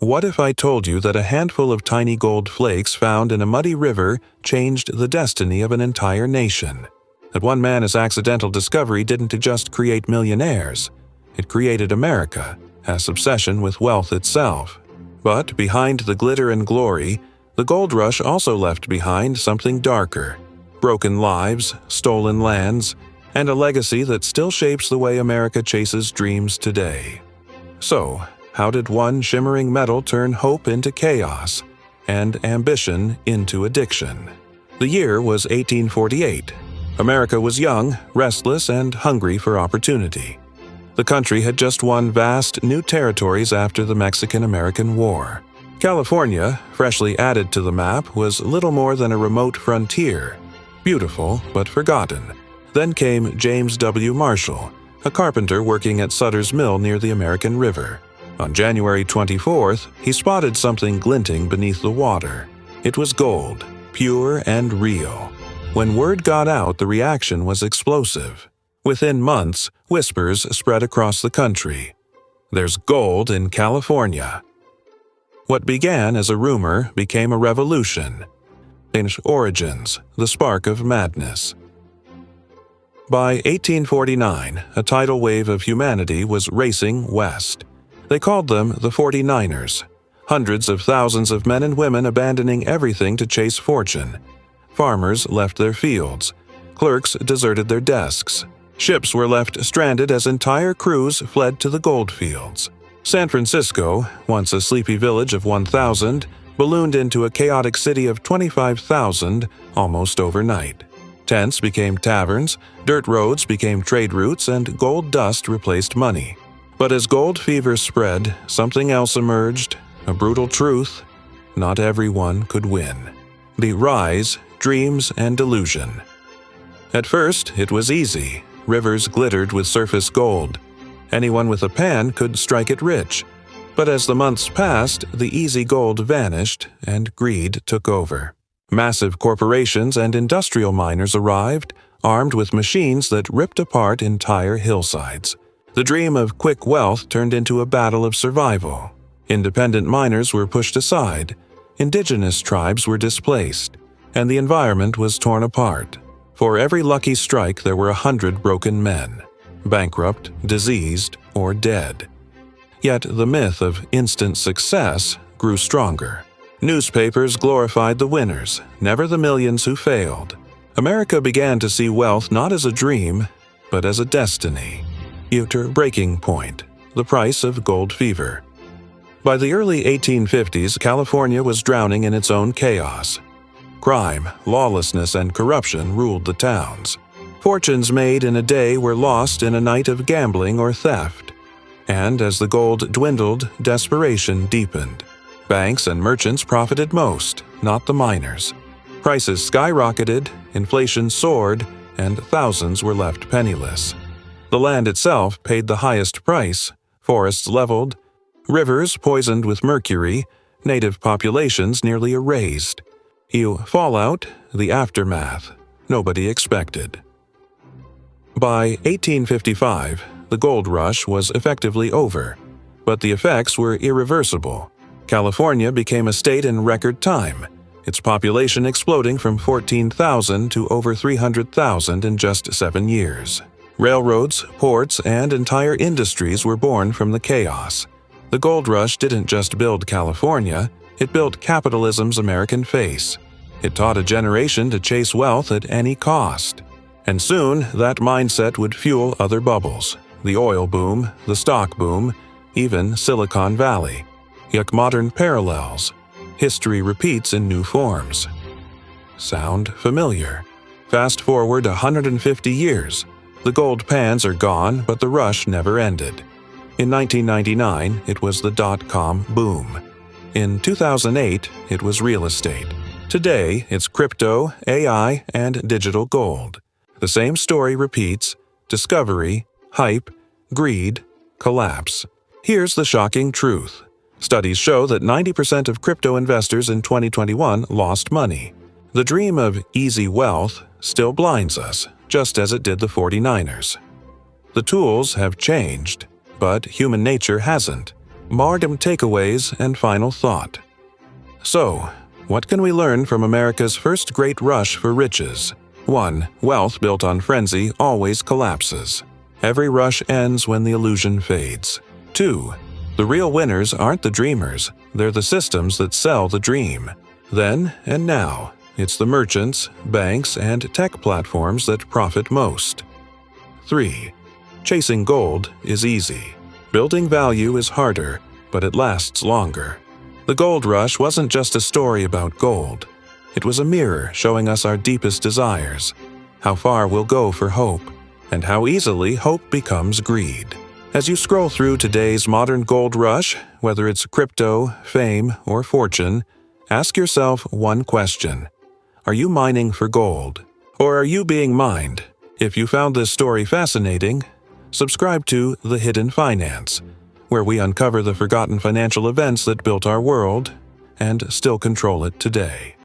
What if I told you that a handful of tiny gold flakes found in a muddy river changed the destiny of an entire nation? That one man's accidental discovery didn't just create millionaires. It created America, as obsession with wealth itself. But behind the glitter and glory, the gold rush also left behind something darker: broken lives, stolen lands, and a legacy that still shapes the way America chases dreams today. So, how did one shimmering metal turn hope into chaos and ambition into addiction? The year was 1848. America was young, restless, and hungry for opportunity. The country had just won vast new territories after the Mexican-American War. California, freshly added to the map, was little more than a remote frontier, beautiful but forgotten. Then came James W. Marshall, a carpenter working at Sutter's Mill near the American River. On January 24th, he spotted something glinting beneath the water. It was gold, pure and real. When word got out, the reaction was explosive. Within months, whispers spread across the country. "There's gold in California." What began as a rumor became a revolution. In origins, the spark of madness. By 1849, a tidal wave of humanity was racing west. They called them the 49ers. Hundreds of thousands of men and women abandoning everything to chase fortune. Farmers left their fields. Clerks deserted their desks. Ships were left stranded as entire crews fled to the gold fields. San Francisco, once a sleepy village of 1,000, ballooned into a chaotic city of 25,000 almost overnight. Tents became taverns, dirt roads became trade routes, and gold dust replaced money. But as gold fever spread, something else emerged, a brutal truth: not everyone could win. The rise, dreams, and delusion. At first, it was easy. Rivers glittered with surface gold. Anyone with a pan could strike it rich. But as the months passed, the easy gold vanished, and greed took over. Massive corporations and industrial miners arrived, armed with machines that ripped apart entire hillsides. The dream of quick wealth turned into a battle of survival. Independent miners were pushed aside, indigenous tribes were displaced, and the environment was torn apart. For every lucky strike, there were 100 broken men, bankrupt, diseased, or dead. Yet the myth of instant success grew stronger. Newspapers glorified the winners, never the millions who failed. America began to see wealth not as a dream, but as a destiny. Uter breaking point, the price of gold fever. By the early 1850s, California was drowning in its own chaos. Crime, lawlessness, and corruption ruled the towns. Fortunes made in a day were lost in a night of gambling or theft. And as the gold dwindled, desperation deepened. Banks and merchants profited most, not the miners. Prices skyrocketed, inflation soared, and thousands were left penniless. The land itself paid the highest price, forests leveled, rivers poisoned with mercury, native populations nearly erased. Fallout, the aftermath, nobody expected. By 1855, the gold rush was effectively over, but the effects were irreversible. California became a state in record time, its population exploding from 14,000 to over 300,000 in just 7 years. Railroads, ports, and entire industries were born from the chaos. The gold rush didn't just build California, it built capitalism's American face. It taught a generation to chase wealth at any cost. And soon, that mindset would fuel other bubbles: the oil boom, the stock boom, even Silicon Valley. Yet modern parallels. History repeats in new forms. Sound familiar? Fast forward 150 years. The gold pans are gone, but the rush never ended. In 1999, it was the dot-com boom. In 2008, it was real estate. Today, it's crypto, AI, and digital gold. The same story repeats: discovery, hype, greed, collapse. Here's the shocking truth. Studies show that 90% of crypto investors in 2021 lost money. The dream of easy wealth still blinds us, just as it did the 49ers. The tools have changed, but human nature hasn't. Margam takeaways and final thought. So, what can we learn from America's first great rush for riches? 1. Wealth built on frenzy always collapses. Every rush ends when the illusion fades. 2. The real winners aren't the dreamers, they're the systems that sell the dream. Then and now, it's the merchants, banks, and tech platforms that profit most. 3. Chasing gold is easy. Building value is harder, but it lasts longer. The gold rush wasn't just a story about gold. It was a mirror showing us our deepest desires, how far we'll go for hope, and how easily hope becomes greed. As you scroll through today's modern gold rush, whether it's crypto, fame, or fortune, ask yourself one question. Are you mining for gold? Or are you being mined? If you found this story fascinating, subscribe to The Hidden Finance, where we uncover the forgotten financial events that built our world and still control it today.